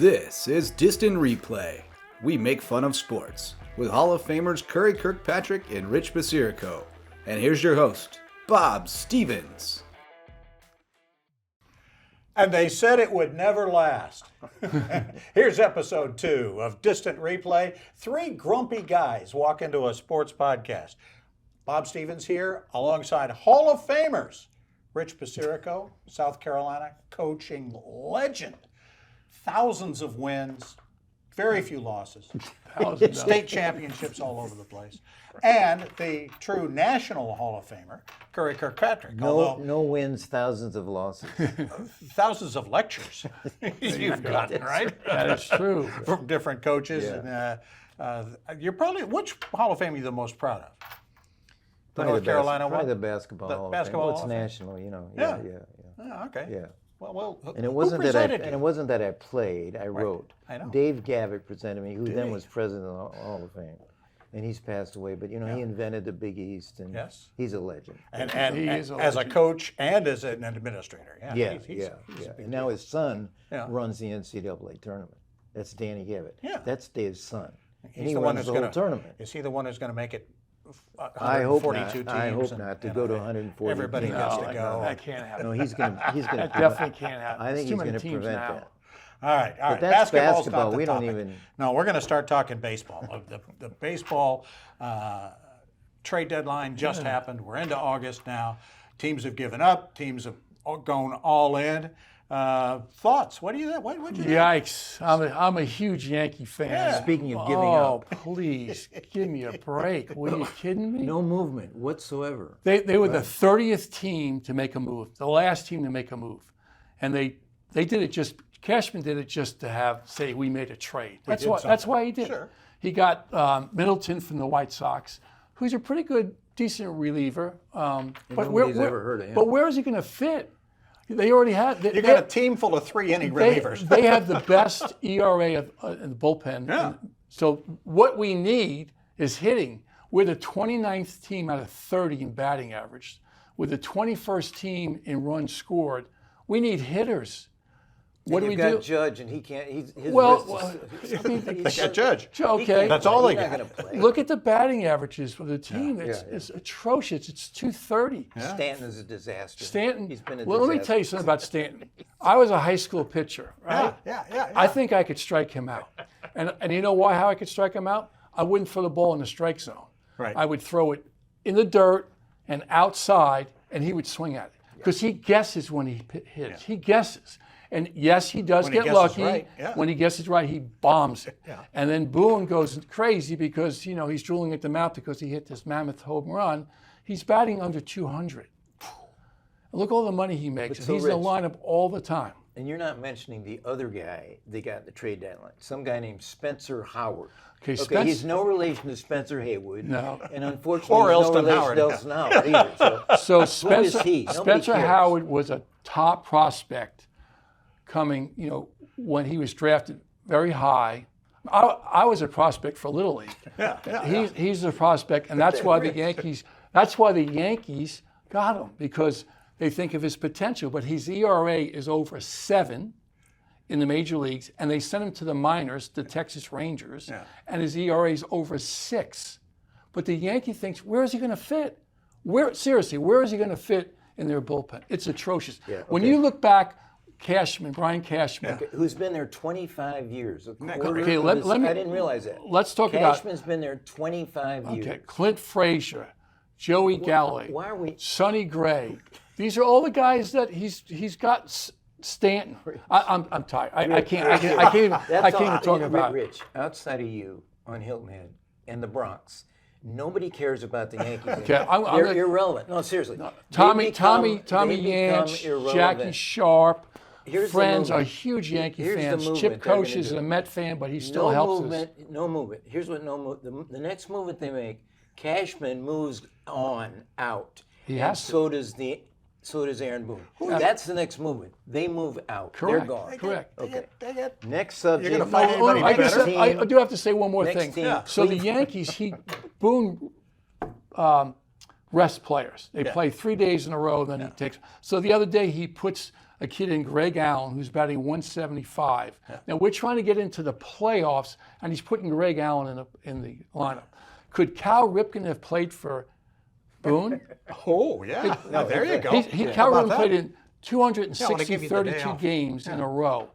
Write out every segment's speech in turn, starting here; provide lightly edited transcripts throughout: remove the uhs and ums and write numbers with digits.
This is Distant Replay. We make fun of sports with Hall of Famers Curry Kirkpatrick and Rich Basirico. And here's your host, Bob Stevens. And they said it would never last. Here's episode 2 of Distant Replay. 3 grumpy guys walk into a sports podcast. Bob Stevens here alongside Hall of Famers. Rich Basirico, South Carolina coaching legend. Thousands of wins, very few losses. State championships all over the place. And the true National Hall of Famer, Curry Kirkpatrick. No wins, thousands of losses. Thousands of lectures you've gotten, right? That is true. From different coaches. Yeah. And you're probably, which Hall of Fame are you the most proud of? The Probably North Carolina probably one? the basketball The Hall of basketball Fame. Hall Well, of it's Fame. national, you know. Yeah. Yeah. Okay. Yeah. Well, And it wasn't that presented you? it wasn't that I played. I wrote. I know. Dave Gavitt presented me, who then Dave. was president of the Hall of Fame, and he's passed away. But he invented the Big East, and Yes. he's a legend. And He is a as a legend. coach and as an administrator. Yeah. He's a big And now his son Yeah. runs the NCAA tournament. That's Danny Gavitt. Yeah. That's Dave's son. And He's he the one runs who's the whole going tournament. Is he the one who's going to make it? I hope 142 not. I teams hope and, not to you go know, to 140. Everybody teams. gets No, to go. that can't happen. No, he's going to. That definitely can't happen. I think There's too he's many going to teams prevent now. that. All right. that's Basketball's basketball. not the We don't topic. even- No, we're going to start talking baseball. The baseball trade deadline just happened. We're into August now. Teams have given up. Teams have gone all in. Thoughts? What do you think? What'd you think? Yikes! I'm a huge Yankee fan. Yeah. Speaking of giving Oh, up, please give me a break. Were you kidding me? no movement whatsoever. They were the 30th team to make a move, the last team to make a move, and they did it just. Cashman did it just to say we made a trade. That's why he did. Sure. It. He got Middleton from the White Sox, who's a pretty good, decent reliever. But nobody's ever heard of him. But where is he going to fit? They already had. You got a team full of 3-inning relievers. They have the best ERA in the bullpen. Yeah. So what we need is hitting. We're the 29th team out of 30 in batting average. We're the 21st team in runs scored. We need hitters. What do we You've got do? Judge, and he can't. His Well, wrist I mean, They got Judge. okay. That's all they He's not got. going to play. Look at the batting averages for the team. Yeah. It's atrocious. It's 230. Stanton is a disaster. Stanton. He's been a Well, let me disaster. tell you something about Stanton. I was a high school pitcher, right? Yeah. I think I could strike him out. And you know how I could strike him out? I wouldn't throw the ball in the strike zone. Right. I would throw it in the dirt and outside, and he would swing at it. Because he guesses when he hits. He guesses. And yes, he does When he get guesses lucky. right, yeah. When he guesses right, he bombs it. Yeah. And then Boone goes crazy because, he's drooling at the mouth because he hit this mammoth home run. He's batting under 200. Look all the money he makes. But so He's in the Rich- lineup all the time. And you're not mentioning the other guy they got the trade deadline. Some guy named Spencer Howard. Okay, he's no relation to Spencer Haywood. No. And unfortunately, Or he's Elston no Howard. relation to Elston Howard either. So Who is he? Nobody Spencer cares. Howard was a top prospect coming, when he was drafted very high. I was a prospect for Little League. He's a prospect, and that's why the Yankees got him, because they think of his potential. But his ERA is over 7 in the major leagues, and they sent him to the minors, the Texas Rangers, and his ERA is over 6. But the Yankee thinks, where is he going to fit? Where is he going to fit in their bullpen? It's atrocious. When you look back, Brian Cashman. Okay, who's been there 25 years. Okay, let me- I didn't realize that. Let's talk about. Cashman's been there 25 years. Okay, Clint Frazier, Joey Galloway, Why are we? Sonny Gray. These are all the guys that he's got. Stanton. I'm tired. I can't even talk about it. Rich, outside of you on Hilton Head and the Bronx, nobody cares about the Yankees. Okay, I'm They're gonna- irrelevant. No, seriously. Tommy They become Yanch, irrelevant. Jackie Sharp. Here's the Friends are movement. huge Yankee Here's the fans. movement Chip they're gonna Coach is do. a Met fan, but he still helps us. No movement. Here's what no movement. The next movement they make, Cashman moves on out. He and has to. So does Aaron Boone. That's the next movement. They move out. Correct. They're gone. Correct. Okay. Next subject. You're gonna find Oh, anybody next better? team. I do have to say one more Next thing. team. So the Yankees, Boone rest players. They play 3 days in a row, then he takes. So the other day he puts a kid in, Greg Allen, who's batting 175. Now we're trying to get into the playoffs, and he's putting Greg Allen in the lineup. Could Cal Ripken have played for Boone? Oh, yeah. Now, there you go. Cal How about Ripken that? played in 260, 32 games in a row.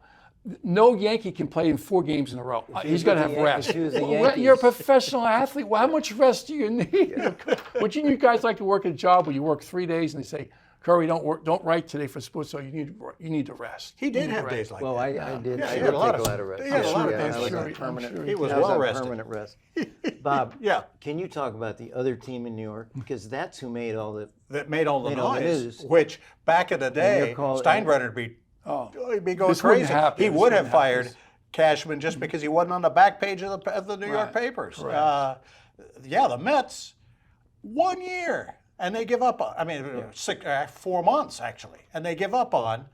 No Yankee can play in 4 games in a row. He's got to have rest. You're a professional athlete. Well, how much rest do you need? Would you guys like to work a job where you work 3 days and they say, Curry, don't write today for sports, so you need to rest. He did have days like that. Well, I did. Yeah, I he did had take a lot a of- lot of rest. he had a lot of Yeah, days I was like on that. permanent. He was I was well on rested. permanent rest. Bob, Yeah. can you talk about the other team in New York? Because that's who made all the. That made all the Made all the noise, news. which back in the day, called- Steinbrenner would be, he'd be going This wouldn't crazy. happen. He This would have wouldn't happen. fired Cashman just because he wasn't on the back page of the New York papers. The Mets, 1 year, and they give up on, 4 months actually, and they give up on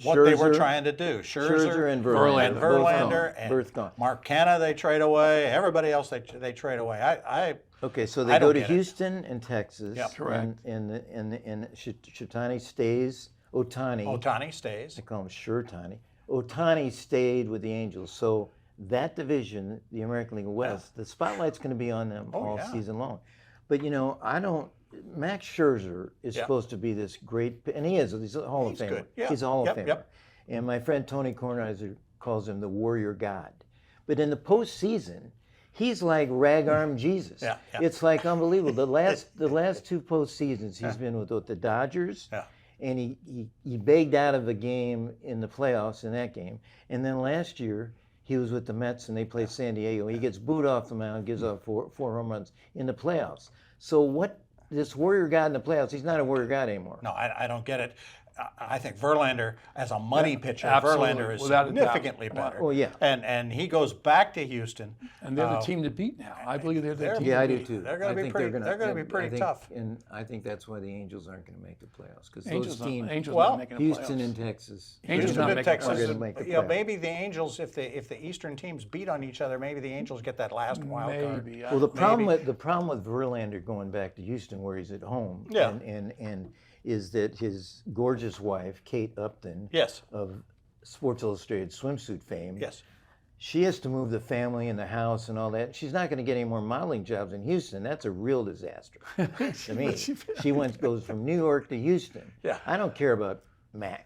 what they were Scherzer. trying to do. Scherzer and Verlander. And Both Verlander gone. Both gone. and Mark Canha they trade away. Everybody else they trade away. Okay, so I they go don't to get it. Houston and Texas. Yep. Correct. And Shitani stays. Ohtani stays. They call him Shirtani. Ohtani stayed with the Angels. So that division, the American League West, the spotlight's going to be on them all season long. But Max Scherzer is supposed to be this great, and he is. He's a Hall of Famer. good. Yeah. He's a Hall of Famer. Yep. And my friend Tony Kornheiser calls him the Warrior God. But in the postseason, he's like rag arm Jesus. Yeah. It's like unbelievable. The last 2 postseasons, he's been with the Dodgers. Yeah. And he begged out of a game in the playoffs in that game. And then last year, he was with the Mets and they played San Diego. He gets booed off the mound, gives up four home runs in the playoffs. So what, this Warrior God in the playoffs, he's not a Warrior God anymore. No, I don't get it. I think Verlander, as a money pitcher, absolutely, Verlander is without a doubt. significantly better. Oh, yeah. And he goes back to Houston. And they're the team to beat now. I believe they're the team. Yeah, I to do beat. too. They're gonna I be think pretty- gonna- they're gonna be I pretty think- tough. And I think that's why the Angels aren't going to make the playoffs because Angels, those teams, Angels Well, not making the Houston playoffs. and Texas, Angels Houston not and making the Texas, are gonna make the playoffs. maybe the Angels, if the Eastern teams beat on each other, maybe the Angels get that last wild card. Maybe. Well, the problem with Verlander going back to Houston, where he's at home, Yeah. and is that his gorgeous wife, Kate Upton, Yes. of Sports Illustrated swimsuit fame, Yes. she has to move the family and the house and all that. She's not going to get any more modeling jobs in Houston. That's a real disaster to me. She goes from New York to Houston. Yeah. I don't care about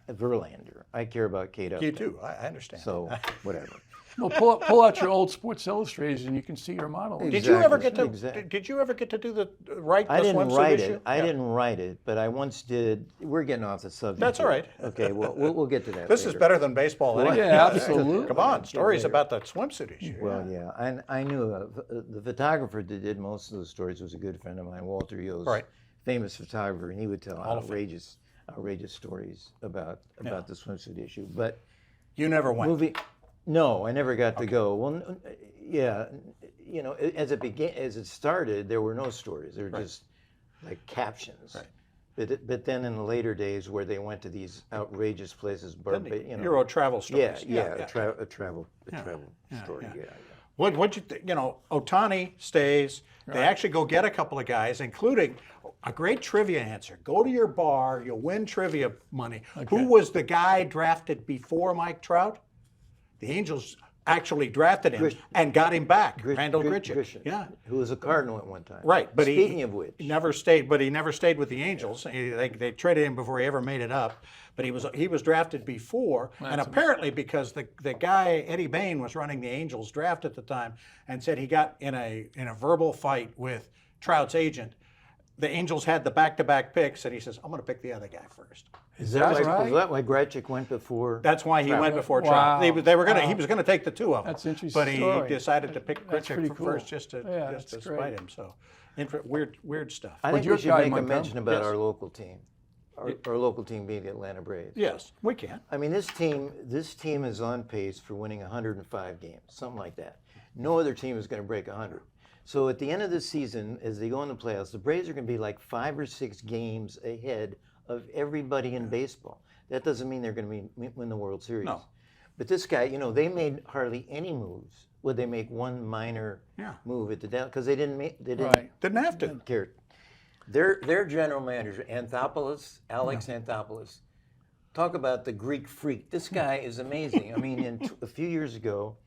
Verlander. I care about Kate Upton. You too. I understand. So whatever. Well, pull out your old Sports Illustrated and you can see your model. Did you ever Exactly, get to? exactly. Did you ever get to do the write the I didn't swimsuit write issue? it. I didn't write it, but I once did. We're getting off the subject. That's all here. right. Okay, well, we'll get to that. This is later. better than baseball. Anyway. Yeah, absolutely. Come on, stories about the swimsuit issue. Well, yeah, I knew the photographer that did most of the stories was a good friend of mine, Walter Yost, Right. famous photographer, and he would tell Hall of Fame. outrageous stories about the swimsuit issue. But You never went. no, I never got to go. Well, yeah, as it started, there were no stories. There were just like captions. Right. But then in the later days, where they went to these outrageous places, You wrote travel stories. a travel story. Yeah. What'd you think? Ohtani stays. They actually go get a couple of guys, including a great trivia answer. Go to your bar, you'll win trivia money. Who was the guy drafted before Mike Trout? The Angels actually drafted him and got him back. Randall Grichuk. Yeah. Who was a Cardinal at one time. Right, but speaking of which, he never stayed with the Angels. They traded him before he ever made it up. But he was drafted before, and apparently because the guy Eddie Bain was running the Angels draft at the time, and said he got in a verbal fight with Trout's agent. The Angels had the back-to-back picks, and he says, "I'm going to pick the other guy first." is that right? why Grichuk went before? That's why he went before Wow. Trout. They were gonna. He was going to take the two of them. That's an interesting But he story. decided to pick That's pretty Grichuk cool. first, just to that's spite great. him. So, weird stuff. I think your we should guy make a might come. mention about Yes. our local team. Our local team being the Atlanta Braves. Yes, we can. I mean, this team is on pace for winning 105 games, something like that. No other team is going to break 100. So at the end of the season, as they go in the playoffs, the Braves are going to be like 5 or 6 games ahead of everybody in baseball. That doesn't mean they're going to win the World Series. No. But this guy, they made hardly any moves. Would they make one minor move at the down? Because they didn't Right. Didn't have to. care. Their general manager, Alex Anthopoulos, talk about the Greek freak. This guy is amazing. I mean, a few years ago,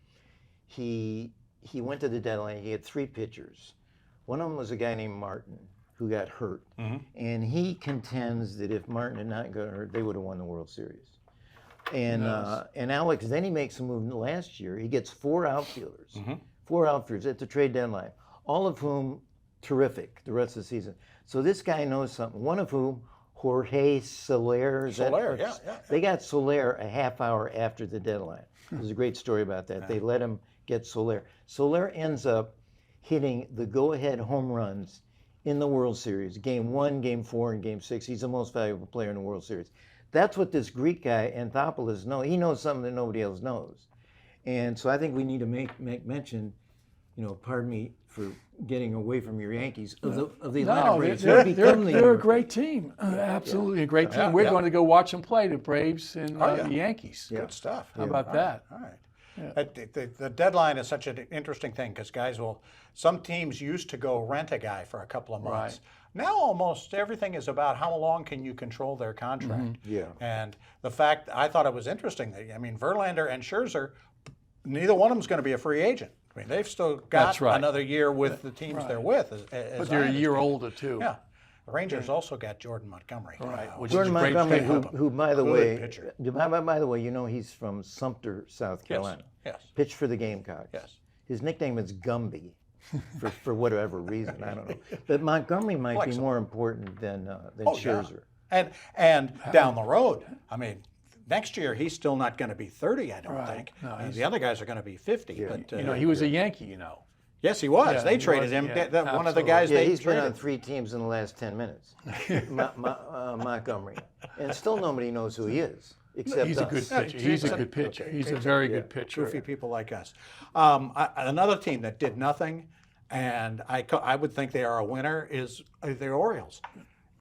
he went to the deadline. He had 3 pitchers. One of them was a guy named Martin who got hurt. And he contends that if Martin had not got hurt, they would have won the World Series. And Alex, then he makes a move last year. He gets 4 outfielders. 4 outfielders at the trade deadline, all of whom terrific the rest of the season. So this guy knows something. One of whom, Jorge Soler. Yeah. They got Soler a half hour after the deadline. There's a great story about that. They let him get Soler. Soler ends up hitting the go-ahead home runs in the World Series. Game 1, Game 4, and Game 6. He's the most valuable player in the World Series. That's what this Greek guy, Anthopoulos, knows. He knows something that nobody else knows. And so I think we need to make mention, pardon me for getting away from your Yankees, of the Atlanta Braves. They're a great team. Absolutely a great team. We're going to go watch them play, the Braves and the Yankees. Good stuff. How about that? All right. The deadline is such an interesting thing because some teams used to go rent a guy for a couple of months. Right. Now almost everything is about how long can you control their contract. Yeah. And the fact, I thought it was interesting that, Verlander and Scherzer, neither one of them is going to be a free agent. I mean, they've still got another year with the teams they're with. But they're a year older, too. Yeah. The Rangers also got Jordan Montgomery. Right. Jordan Montgomery, who by the way, pitcher. by the way, he's from Sumter, South Carolina. Yes. Pitched for the Gamecocks. Yes. His nickname is Gumby, for whatever reason, I don't know. But Montgomery might be more important than Scherzer. Yeah. And down the road, next year he's still not going to be 30, I don't think. No, the other guys are going to be 50. Yeah. But he was a Yankee, Yes, he was. Yeah, they traded him. One of the guys they he's traded. been on 3 teams in the last 10 minutes. Montgomery, and still nobody knows who he is except he's us. a good pitcher. He's a good pitcher. He's a very good pitcher. Goofy people like us. Another team that did nothing, and I would think they are a winner, is the Orioles.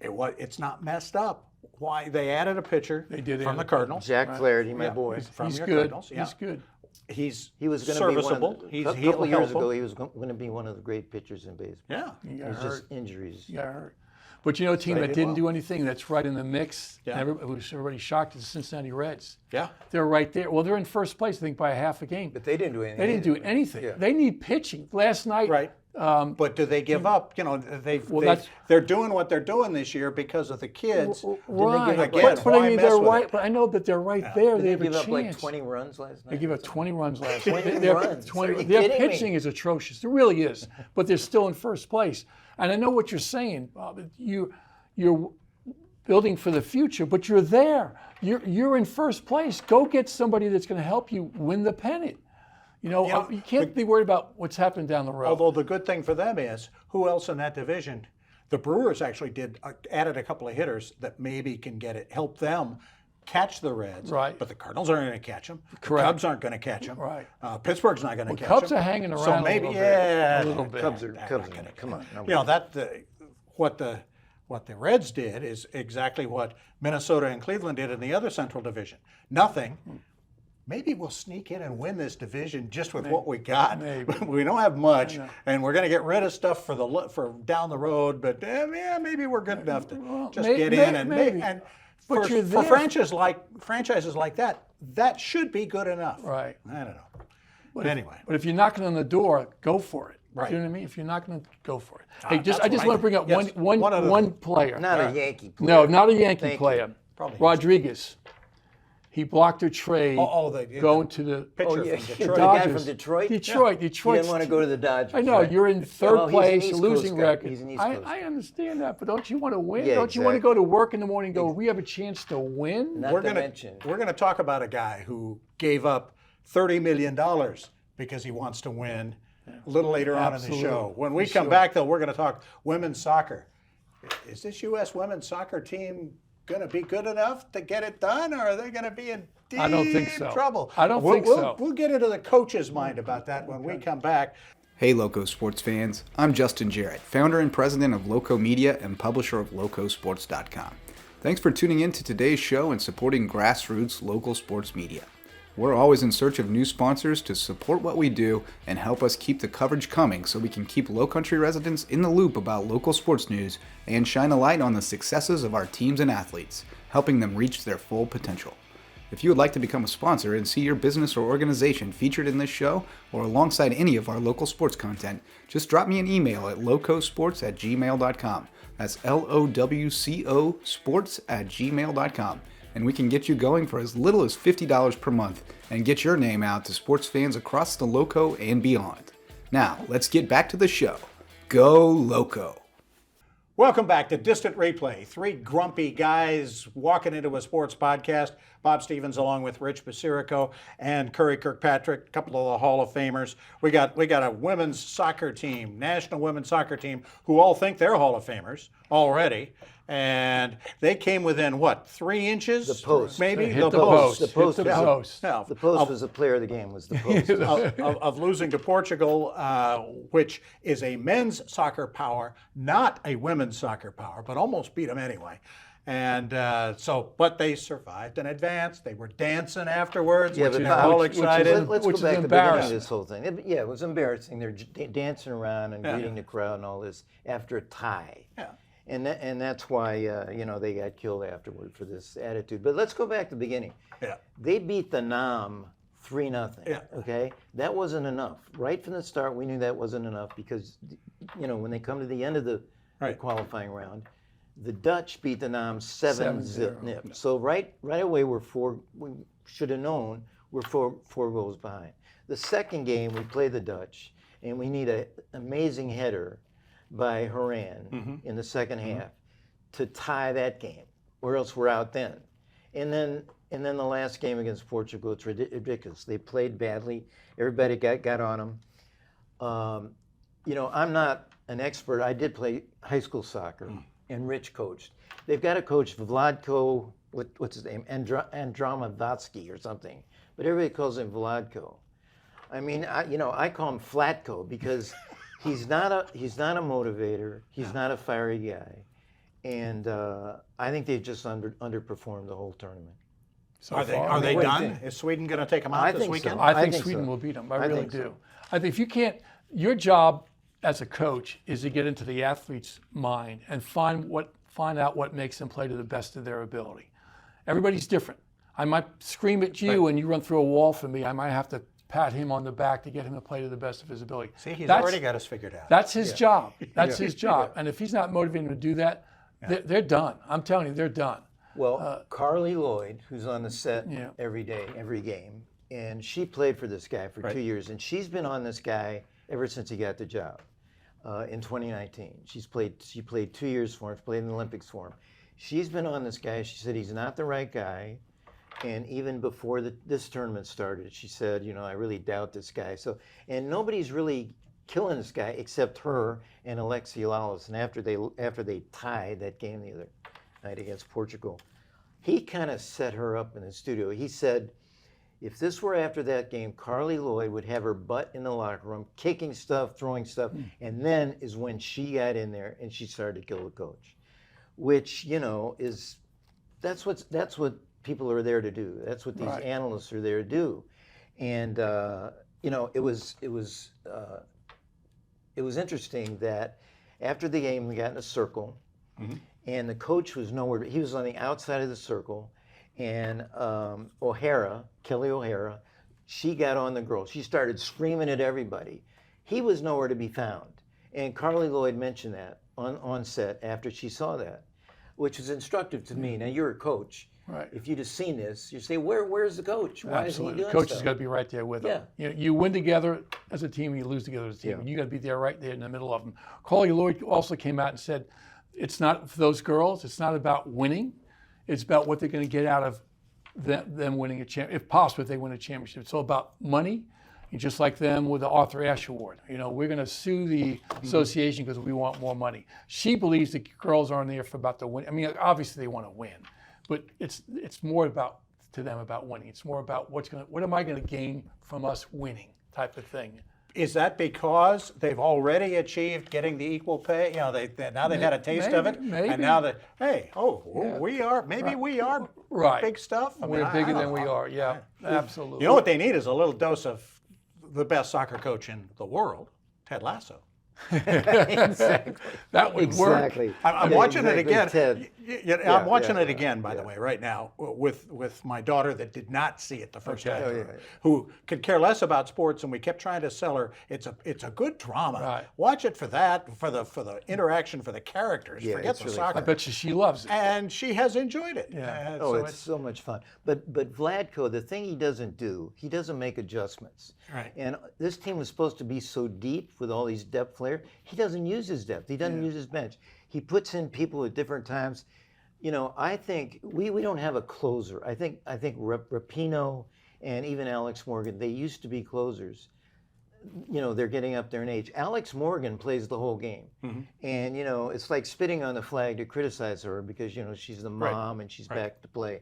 It's not messed up. Why they added a pitcher from the Cardinals. Jack Flaherty, my boy. He's good. Cardinals. He's good. He was going serviceable. to be a couple of years ago, he was going to be one of the great pitchers in baseball. Yeah. It's just injuries. He got hurt. But a team that didn't do anything, that's right in the mix. Yeah. Everybody shocked is the Cincinnati Reds. Yeah. They're right there. Well, they're in first place, I think, by a half a game. But they didn't do anything. They didn't do anything. Yeah. They need pitching. Last night. Right. But do they give up? They're doing what they're doing this year because of the kids. Right. But I know that they're right there. They have a chance. They gave up like 20 runs last night. They gave up 20 runs last night. Their pitching is atrocious. It really is. But they're still in first place. And I know what you're saying, Bob. You're building for the future, but you're there. You're in first place. Go get somebody that's going to help you win the pennant. You can't be worried about what's happening down the road. Although the good thing for them is, who else in that division? The Brewers actually added a couple of hitters that maybe can help them catch the Reds. Right. But the Cardinals aren't going to catch them. Correct. The Cubs aren't going to catch them. Right. Pittsburgh's not going to catch Cubs them. are hanging around so maybe, a little bit. Cubs are come on. What the Reds did is exactly what Minnesota and Cleveland did in the other Central Division. Nothing. Maybe we'll sneak in and win this division just with what we got. We don't have much, and we're going to get rid of stuff for down the road. But maybe we're good enough to get in and for franchises like that, that should be good enough. Right. I don't know. But anyway. But if you're knocking on the door, go for it. Right. You know what I mean? If you're not going to go for it. Hey, I just want to bring up one player. Not a Yankee player. No, not a Yankee player. Probably Rodriguez. He blocked a trade going to the pitcher from Detroit. The guy from Detroit? Detroit. He didn't want to go to the Dodgers. I know. You're in third place, losing record. He's an East Coast I understand that, but don't you want to win? Yeah, don't you want to go to work in the morning and go, we have a chance to win? We're going to talk about a guy who gave up $30 million because he wants to win a little later on in the show. When we come back, though, we're going to talk women's soccer. Is this U.S. women's soccer team going to be good enough to get it done, or are they going to be in deep trouble? I don't think so. We'll get into the coach's mind about that when we come back. Hey Loco sports fans, I'm Justin Jarrett, founder and president of Loco Media and publisher of LocoSports.com. Thanks for tuning in to today's show and supporting grassroots local sports media. We're always in search of new sponsors to support what we do and help us keep the coverage coming so we can keep Low Country residents in the loop about local sports news and shine a light on the successes of our teams and athletes, helping them reach their full potential. If you would like to become a sponsor and see your business or organization featured in this show or alongside any of our local sports content, just drop me an email at locosports@gmail.com. That's LOWCO sports@gmail.com. And we can get you going for as little as $50 per month and get your name out to sports fans across the Loco and beyond. Now, let's get back to the show. Go Loco! Welcome back to Distant Replay. Three grumpy guys walking into a sports podcast. Bob Stevens along with Rich Basirico and Curry Kirkpatrick, a couple of the Hall of Famers. We got a women's soccer team, national women's soccer team, who all think they're Hall of Famers already. And they came within, 3 inches? The post. Maybe? Hit the post. The post. Hit the Yeah. post. Yeah. The post was the player of the game, was the post. of losing to Portugal, which is a men's soccer power, not a women's soccer power, but almost beat them anyway. And but they survived and advanced. They were dancing afterwards, Yeah, which but is Bob, all let's excited. go which is back to the beginning of embarrassing. this whole thing. It was embarrassing. They're dancing around and greeting the crowd and all this after a tie. Yeah. And that's why they got killed afterward for this attitude. But let's go back to the beginning. Yeah. They beat the Nam 3-0. Yeah. Okay, that wasn't enough. Right from the start, we knew that wasn't enough because when they come to the end of the qualifying round, the Dutch beat the Nam 7-0 nip. So right away we should have known we're four goals behind. The second game we play the Dutch and we need an amazing header by Haran in the second half to tie that game, or else we're out then. And then the last game against Portugal, it's ridiculous. They played badly. Everybody got on them. I'm not an expert. I did play high school soccer, and Rich coached. They've got a coach, Vladko, what's his name, Andramavatsky or something, but everybody calls him Vladko. I mean, I call him Flatko because he's not a motivator. He's not a fiery guy, and I think they've just underperformed the whole tournament. Are they done? Is Sweden going to take them out this weekend? So. I think Sweden will beat them. I really do. So. I think if you can't, your job as a coach is to get into the athlete's mind and find out what makes them play to the best of their ability. Everybody's different. I might scream at you and you run through a wall for me. I might have to pat him on the back to get him to play to the best of his ability. See, he's already got us figured out. That's his job. That's his job. And if he's not motivated to do that, they're done. I'm telling you, they're done. Well, Carly Lloyd, who's on the set every day, every game, and she played for this guy for 2 years, and she's been on this guy ever since he got the job in 2019. She played 2 years for him, played in the Olympics for him. She's been on this guy. She said he's not the right guy. And even before this tournament started, she said, I really doubt this guy. So, and nobody's really killing this guy except her and Alexi Lalas. And after they tied that game the other night against Portugal, he kind of set her up in the studio. He said, if this were after that game, Carly Lloyd would have her butt in the locker room, kicking stuff, throwing stuff, and then is when she got in there and she started to kill the coach, which that's what people are there to do. That's what these analysts are there to do, and it was interesting that after the game we got in a circle, and the coach was nowhere. He was on the outside of the circle, and Kelly O'Hara, she got on the girl. She started screaming at everybody. He was nowhere to be found, and Carly Lloyd mentioned that on set after she saw that, which is instructive to me. Now you're a coach. Right. If you'd have seen this, you say, where's the coach? Why Absolutely. Is he The doing coach has stuff? got to be right there with them. Yeah. You win together as a team, you lose together as a team. And you got to be there right there in the middle of them. Carly Lloyd also came out and said, it's not for those girls, it's not about winning. It's about what they're going to get out of them winning a championship. If possible, if they win a championship. It's all about money. And just like them with the Arthur Ashe Award. We're going to sue the association because we want more money. She believes the girls aren't there for about the win. I mean, obviously they want to win. But it's more about winning. It's more about what am I going to gain from us winning type of thing. Is that because they've already achieved getting the equal pay? Now they've had a taste of it, maybe. and now that we are Right. big stuff. I mean, We're I bigger don't than we know. are. Yeah, absolutely. You know what they need is a little dose of the best soccer coach in the world, Ted Lasso. Exactly. That would work. Exactly. I'm Yeah, watching exactly, it again. Ted. I'm watching it yeah, again, by the way, right now with my daughter that did not see it the first time, Oh, yeah. who could care less about sports, and we kept trying to sell her. It's a good drama. Right. Watch it for that, for the interaction, for the characters. Yeah, Forget it's the really soccer. I bet you she loves it. And she has enjoyed it. Yeah. Oh, it's so much fun. But Vladko, the thing he doesn't do, he doesn't make adjustments. Right. And this team was supposed to be so deep with all these depth players. He doesn't use his depth. He doesn't use his bench. He puts in people at different times. You know, I think we don't have a closer. I think Rapinoe and even Alex Morgan, they used to be closers. You know, they're getting up there in age. Alex Morgan plays the whole game. And, you know, it's like spitting on the flag to criticize her because, you know, she's the mom and she's back to play.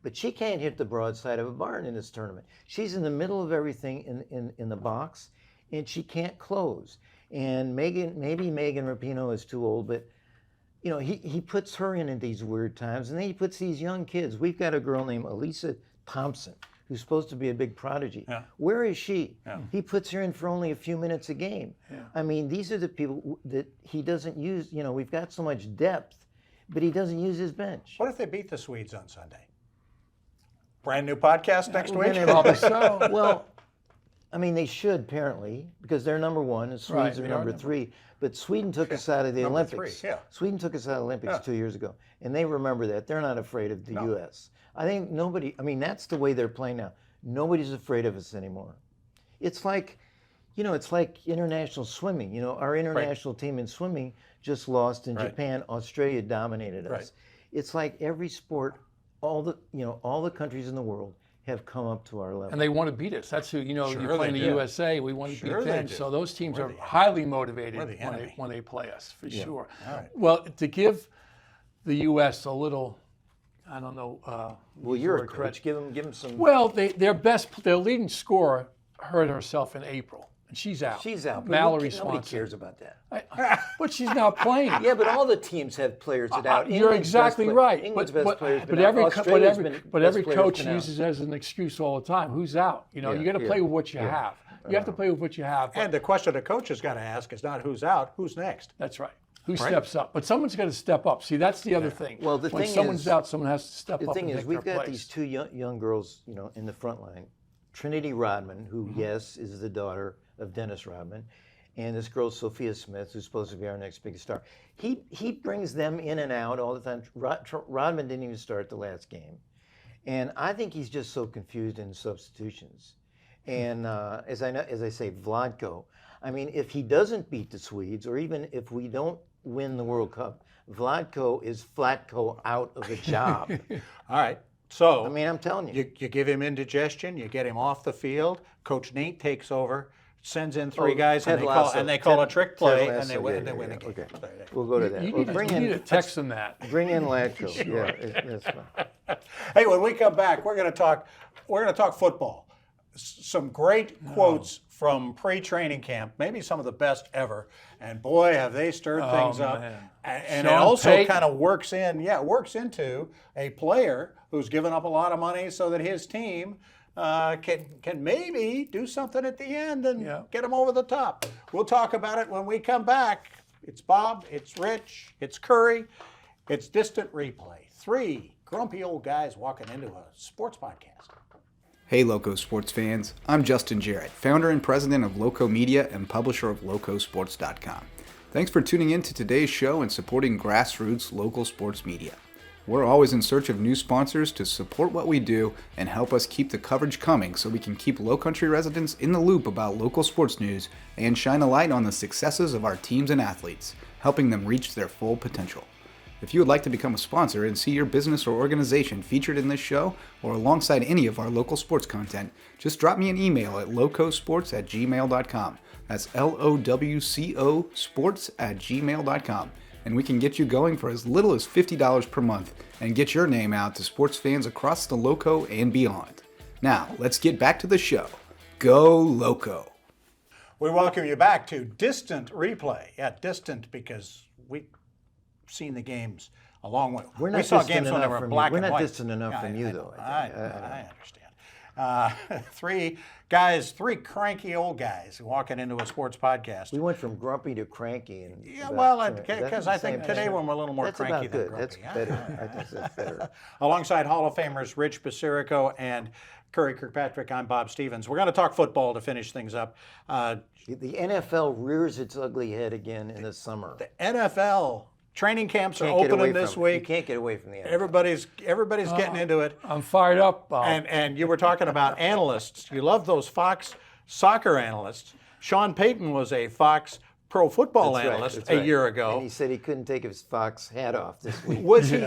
But she can't hit the broadside of a barn in this tournament. She's in the middle of everything in the box, and she can't close. And maybe Megan Rapinoe is too old, but you know, he puts her in at these weird times, and then he puts these young kids. We've got a girl named Elisa Thompson who's supposed to be a big prodigy. Yeah. Where is she? Yeah. He puts her in for only a few minutes a game. Yeah. I mean, these are the people that he doesn't use. You know, we've got so much depth, but he doesn't use his bench. What if they beat the Swedes on Sunday? Brand new podcast next week. Probably so. Well, I mean, they should apparently because they're number one and Right, Swedes are they are number number 3. But Sweden took us out of the number Olympics. 3, yeah. Sweden took us out of the Olympics 2 years ago, and they remember that. They're not afraid of the U.S. I think nobody. I mean, that's the way they're playing now. Nobody's afraid of us anymore. It's like, you know, it's like international swimming. You know, our international team in swimming just lost in Japan. Australia dominated us. Right. It's like every sport, all the countries in the world have come up to our level. And they want to beat us. That's who, you know, Sure you're playing they the do. USA, we want to Sure beat they them. do. So those teams We're are the enemy. highly motivated We're the enemy. when they play us, for sure. All right. Well, to give the U.S. a little, I don't know. Well, you're a coach. Give them some. Well, their leading scorer hurt herself in April, and she's out. She's out. But Mallory nobody Swanson. cares about that. But she's not playing. Yeah, but all the teams have players that out. You're exactly right. England's But best player's been every out. Australia's been every best player's coach been out. uses it as an excuse all the time. Who's out? You know, you got to play with what you have. You have to play with what you have. And the question the coach has got to ask is not who's out, who's next. That's right. Who steps up? But someone's got to step up. See, that's the other thing. Well, the when thing someone's is- out, someone has to step The up. thing and is, take we've their got place. these two young girls, you know, in the front line. Trinity Rodman, who, yes, is the daughter of Dennis Rodman, and this girl, Sophia Smith, who's supposed to be our next big star. He brings them in and out all the time. Rodman didn't even start the last game. And I think he's just so confused in substitutions. And as I say, Vladko, I mean, if he doesn't beat the Swedes, or even if we don't win the World Cup, Vladko is Vladko out of a job. All right. So I mean, I'm telling you. you give him indigestion, you get him off the field. Coach Nate takes over, sends in three guys, Ted and Lasso. they call a Ted trick play, Lasso, and they win. yeah, They win yeah, the game. okay. There you go. We'll go to that. You Well, need to text them that. Bring in Latko. Yeah, that's fine. Hey, when we come back, we're going to talk football. Some great quotes from pre-training camp, maybe some of the best ever. And boy, have they stirred things up. man. And it Sean also Payton. kind of works into a player who's given up a lot of money so that his team can maybe do something at the end and get them over the top. We'll talk about it when we come back. It's Bob, it's Rich, it's Curry, it's Distant Replay. 3 grumpy old guys walking into a sports podcast. Hey Loco sports fans, I'm Justin Jarrett, founder and president of Loco Media and publisher of LocoSports.com. Thanks for tuning in to today's show and supporting grassroots local sports media. We're always in search of new sponsors to support what we do and help us keep the coverage coming so we can keep Lowcountry residents in the loop about local sports news and shine a light on the successes of our teams and athletes, helping them reach their full potential. If you would like to become a sponsor and see your business or organization featured in this show or alongside any of our local sports content, just drop me an email at locosports@gmail.com. That's LOWCO sports@gmail.com. And we can get you going for as little as $50 per month and get your name out to sports fans across the Loco and beyond. Now, let's get back to the show. Go Loco! We welcome you back to Distant Replay. Yeah, distant because we've seen the games a long way. We're not we saw distant games when they enough were from black you. and We're not white. distant enough from you, though. I understand. Three guys, three cranky old guys walking into a sports podcast. We went from grumpy to cranky. And Yeah, well, because I think today we're a little more that's cranky about than good. grumpy. That's better. I think that's better. Alongside Hall of Famers Rich Basirico and Curry Kirkpatrick, I'm Bob Stevens. We're going to talk football to finish things up. The NFL rears its ugly head again in the summer. The NFL training camps are Can't get away opening this from it. You week. can't get away from the NFL. Everybody's getting into it. I'm fired up, Bob. And you were talking about analysts. You love those Fox soccer analysts. Sean Payton was a Fox pro football That's right, analyst that's a right. year ago. And he said he couldn't take his Fox hat off this week.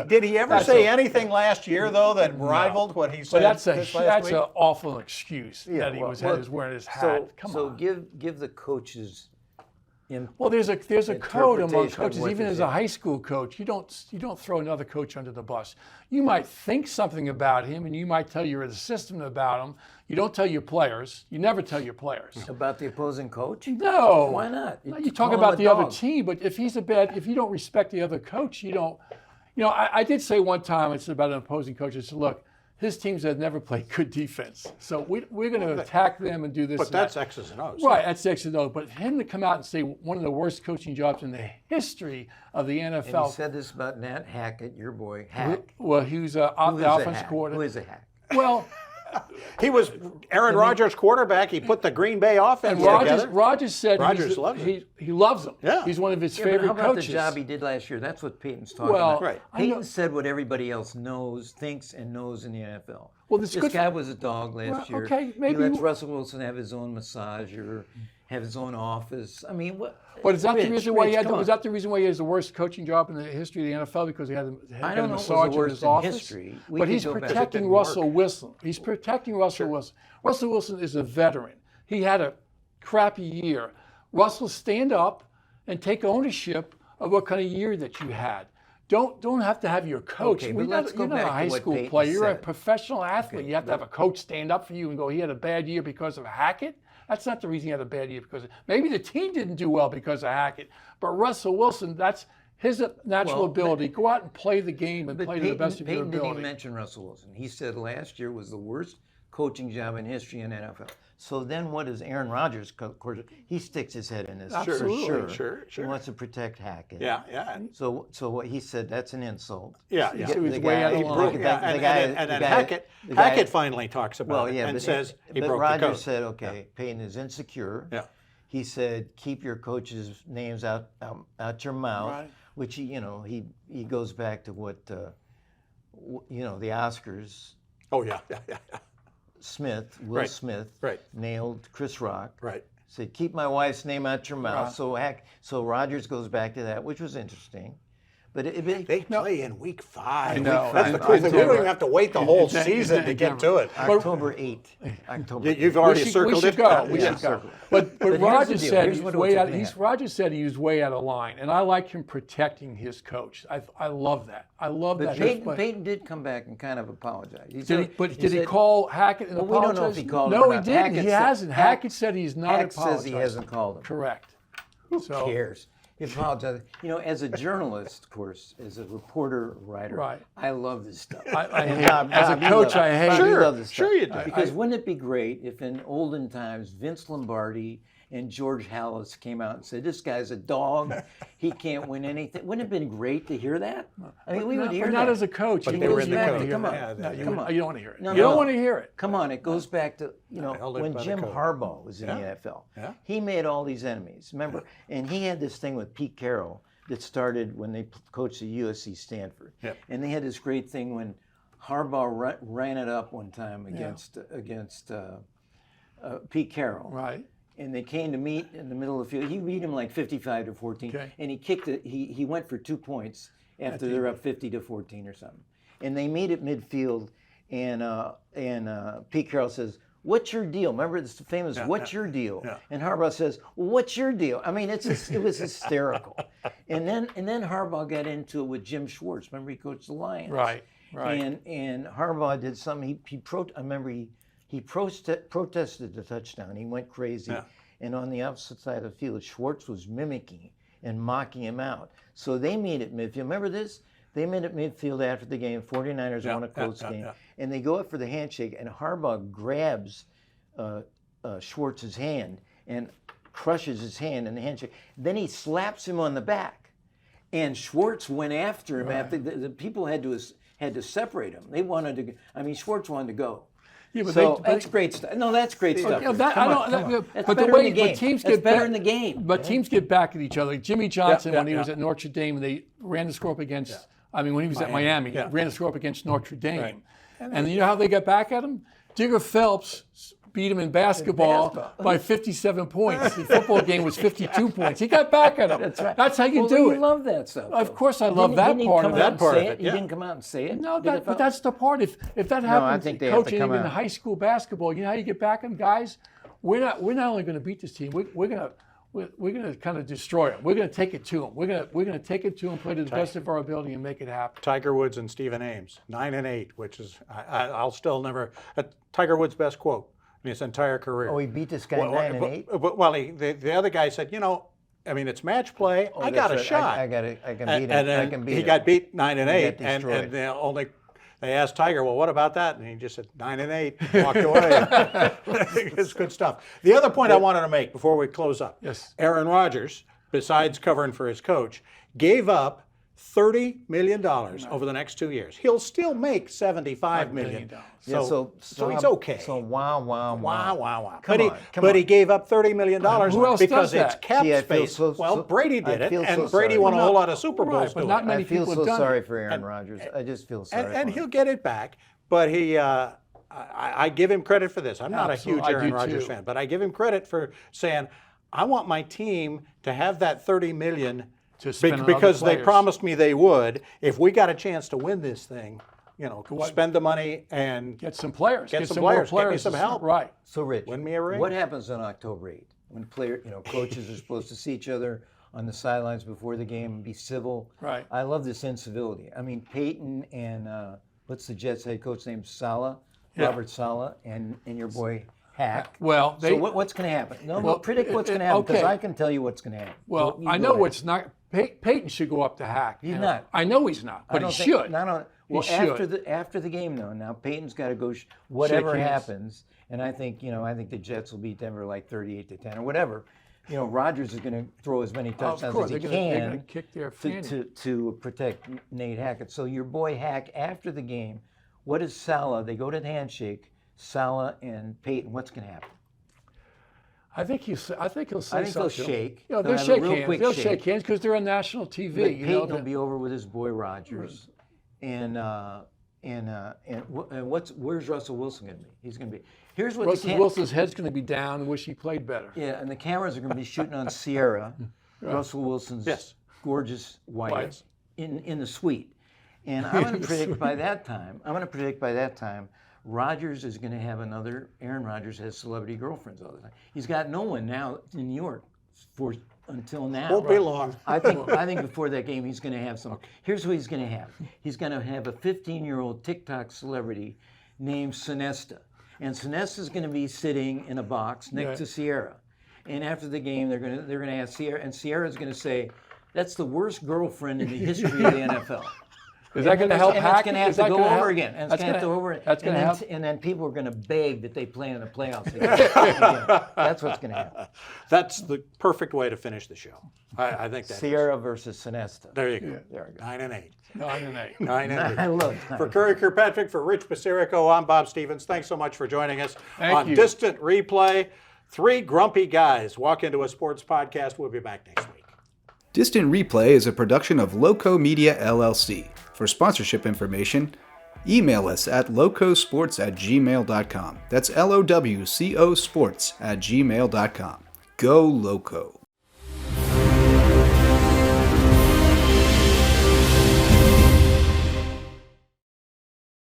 Did he ever say anything last year though that rivaled what he said But that's this last week? an awful excuse that he was wearing his hat. Come on. give the coaches. Well, there's a code among interpretation of coaches. what Even to as say. a high school coach, you don't throw another coach under the bus. You might think something about him, and you might tell your assistant about him. You don't tell your players. You never tell your players. About the opposing coach? No. Why not? No, You you talk call him about a the other dog. team, but if you don't respect the other coach, you don't. You know, I did say one time, it's about an opposing coach. I said, look, his teams have never played good defense, so we're going to attack them and do this. But and that's that. X's and O's. Right, that's X and O. But him to come out and say one of the worst coaching jobs in the history of the And NFL. he said this about Nat Hackett, your boy, Hack. Well, he was Who the is a offense hack? coordinator. Who is a hack? Well, He was Aaron Rodgers' quarterback. He put the Green Bay offense and together. Rogers said Rodgers loves him. he loves him. Yeah. He's one of his Yeah, but favorite how about coaches. the job he did last year? That's what Peyton's talking Well, about. Right. Peyton said what everybody else thinks and knows in the NFL. Well, this this good- guy was a dog last Well, year. okay, he maybe lets you- Russell Wilson have his own massager, have his own office. I mean, what? But is that the reason why he had? come Was on. that the reason why he has the worst coaching job in the history of the NFL? Because he had I a don't know if it was the massage in worst his in office. history. We But could he's go back. protecting didn't Russell work. Wilson. He's protecting Russell Wilson. Russell Wilson is a veteran. He had a crappy year. Russell, stand up and take ownership of what kind of year that you had. Don't have to have your coach. Okay, but let's go You're not back a to high what school Peyton player. You're a said. professional athlete. You have to have a coach stand up for you and go, he had a bad year because of Hackett. That's not the reason he had a bad year because maybe the team didn't do well because of Hackett. But Russell Wilson, that's his natural Well, ability. Go out and play the game and But play to the best of your Peyton didn't ability. even mention Russell Wilson. He said last year was the worst coaching job in history in NFL. So then what does Aaron Rodgers, he sticks his head in this Absolutely. for sure. Sure. He wants to protect Hackett. Yeah. So what he said, that's an insult. Yeah. He was way out of He line. broke, the yeah, guy- and, the guy- and then the guy- Hackett, the guy- Hackett finally talks about Well, it yeah, and but, says he but broke Rodgers the code. said, okay, Peyton is insecure. Yeah. He said, keep your coaches' names out your mouth, Right. which he goes back to what the Oscars. Oh yeah. Will Right. Smith, Right. nailed Chris Rock. Right. Said, keep my wife's name out your mouth. Right. So Rodgers goes back to that, which was interesting. But They play in week 5. I know. That's the I cool thing. We know. don't even have to wait the whole season to get to it. October 8th. October 8th. You've already we circled should it. go. We Yeah. should go. Circle it. But here's the Rodgers deal. said Here's he's what way out. happened. Rodgers said he was way out of line, and I like him protecting his coach. I love that. I love But that. Peyton did come back and kind of apologize. Did he said- call Hackett and Well, we apologize? don't know if he called him No, or he not. didn't. Hackett He said- hasn't. Hackett said he's not Hack apologized. says he hasn't called him. Correct. Who cares? He apologized. As a journalist, of course, as a reporter, writer, Right. I love this stuff. As a coach, I hate Bob, it. you love this stuff. Sure you do. Because wouldn't it be great if in olden times Vince Lombardi and George Halas came out and said, this guy's a dog, he can't win anything. Wouldn't it have been great to hear that? I mean, we would hear But that. not as a coach. But You they don't were in the want to code. hear Come on. that. Yeah, No, you come don't on. want to hear it. No, You don't no. want to hear it. Come on, it goes back to, held it when by the Jim code. Harbaugh was in the NFL. Yeah. He made all these enemies, remember? And he had this thing with Pete Carroll that started when they coached the USC Stanford. Yep. And they had this great thing when Harbaugh ran it up one time against Pete Carroll. Right. And they came to meet in the middle of the field. He beat him like 55-14, Okay. and he kicked it. He went for 2 points after they're up 50-14 or something. And they meet at midfield, and Pete Carroll says, "What's your deal?" Remember this famous "What's your deal?" Yeah. And Harbaugh says, well, "What's your deal?" I mean, it was hysterical. and then Harbaugh got into it with Jim Schwartz. Remember he coached the Lions. Right. And Harbaugh did something. I remember he protested the touchdown. He went crazy. Yeah. and on the opposite side of the field, Schwartz was mimicking and mocking him out. So they meet at midfield. Remember this? They met at midfield after the game. 49ers won a close game. And they go up for the handshake, and Harbaugh grabs Schwartz's hand and crushes his hand in the handshake. Then he slaps him on the back. And Schwartz went after him after the people had to separate him. They wanted to. I mean, Schwartz wanted to go. Yeah, but So that's great stuff. No, that's great stuff. That's That's better in the game. teams That's get better back, in the game. But teams get back at each other. Like Jimmy Johnson, when he was yeah. at Notre Dame, they ran the score up against. I mean, when he was at Miami, ran the score up against Notre Dame. Right. And you know how they got back at him? Digger Phelps beat him in basketball by 57 points. The football game was 52 points. He got back at him. That's right. That's how you do You it. love that stuff. Of course, I love Didn't that he part come of out it. and part say of it. it, yeah. He didn't come out and say it. No, Did but that's the part. If that I happens, think they have to coaching come even out. high school basketball, you know how you get back at them, guys? We're not only going to beat this team. We're going to kind of destroy them. We're going to take it to them. We're going to take it to them, play to the best of our ability, and make it happen. Tiger Woods and Stephen Ames, 9-8, which is I'll still never. Tiger Woods' best quote in his entire career. Oh, he beat this guy 9-8? Well, the other guy said, I mean, it's match play. I got a That's right. shot. I can beat him. And then I can beat he him. got beat 9-8, destroyed. and they asked Tiger, well, what about that? And he just said 9-8, walked away. It's good stuff. The other point I wanted to make before we close up, Yes. Aaron Rodgers, besides covering for his coach, gave up $30 million over the next 2 years. He'll still make $75 million. So he's okay. So wow. But he gave up $30 million Who else because does it's that? cap See, I feel space. so- Brady I did it, feel and so Brady sorry. won a Well, whole not- lot of Super Bowls right, but doing not it. many I feel people so have done sorry it. for Aaron Rodgers. I just feel sorry for And him. he'll get it back, but I give him credit for this. I'm not a huge Absolutely. I Aaron do Rodgers too. fan, but I give him credit for saying, I want my team to have that $30 million To spend on other because they players. promised me they would. If we got a chance to win this thing, spend the money and Get some players. Get some more players. Get me players. some help. Right. So, Rich, win me a ring. what happens on October 8th when coaches are supposed to see each other on the sidelines before the game and be civil? Right. I love this incivility. I mean, Payton and what's the Jets head coach named Saleh, Robert Saleh, and your boy Hack. Well, So what's going to happen? No, predict what's going to happen because okay. I can tell you what's going to happen. Well, You I go know ahead. what's not. Peyton should go up to Hack. He's not. I know he's not, I but don't he think- should. Not on, well, He should. after the game though. Now Peyton's got to go. Whatever hands. happens, and I think the Jets will beat Denver like 38-10 or whatever. Rodgers is going to throw as many touchdowns course, as he they're gonna can kick their fanny. to protect Nate Hackett. So your boy Hack after the game, what is Saleh? They go to the handshake. Saleh and Peyton. What's going to happen? I think he'll say I think they'll something. shake. They'll They'll have a shake real hands. quick They'll shake. shake hands because they're on national TV. But you Peyton know, will be over with his boy Rodgers, and where's Russell Wilson going to be? He's going to be. Here's what Russell Wilson's head's going to be down and wish he played better. Yeah, and the cameras are going to be shooting on Sierra, Russell Wilson's gorgeous wife, Wife. in the suite, and I'm going to predict by that time. Rodgers is going to have another. Aaron Rodgers has celebrity girlfriends all the time. He's got no one now in New York until now. Won't be long. I think before that game he's going to have some. Here's what he's going to have. He's going to have a 15-year-old TikTok celebrity named Sinesta, and Sinesta's going to be sitting in a box next to Sierra. And after the game, they're going to ask Sierra, and Sierra's going to say, "That's the worst girlfriend in the history of the NFL." Is that going to help And Hackett? it's going to have to go over again. And it's going to have to go over. That's going to help. And then people are going to beg that they play in the playoffs again. That's what's going to happen. That's the perfect way to finish the show. I think that. Sierra versus Sinesta. There you go. There we go. 9-8. 9-8. 9-8. I love For Curry Kirkpatrick, for Rich Basirico, I'm Bob Stevens. Thanks so much for joining us Thank on you. Distant Replay. Three grumpy guys walk into a sports podcast. We'll be back next week. Distant Replay is a production of Loco Media LLC. For sponsorship information, email us at locosports@gmail.com. That's LOWCO sports@gmail.com. Go Loco.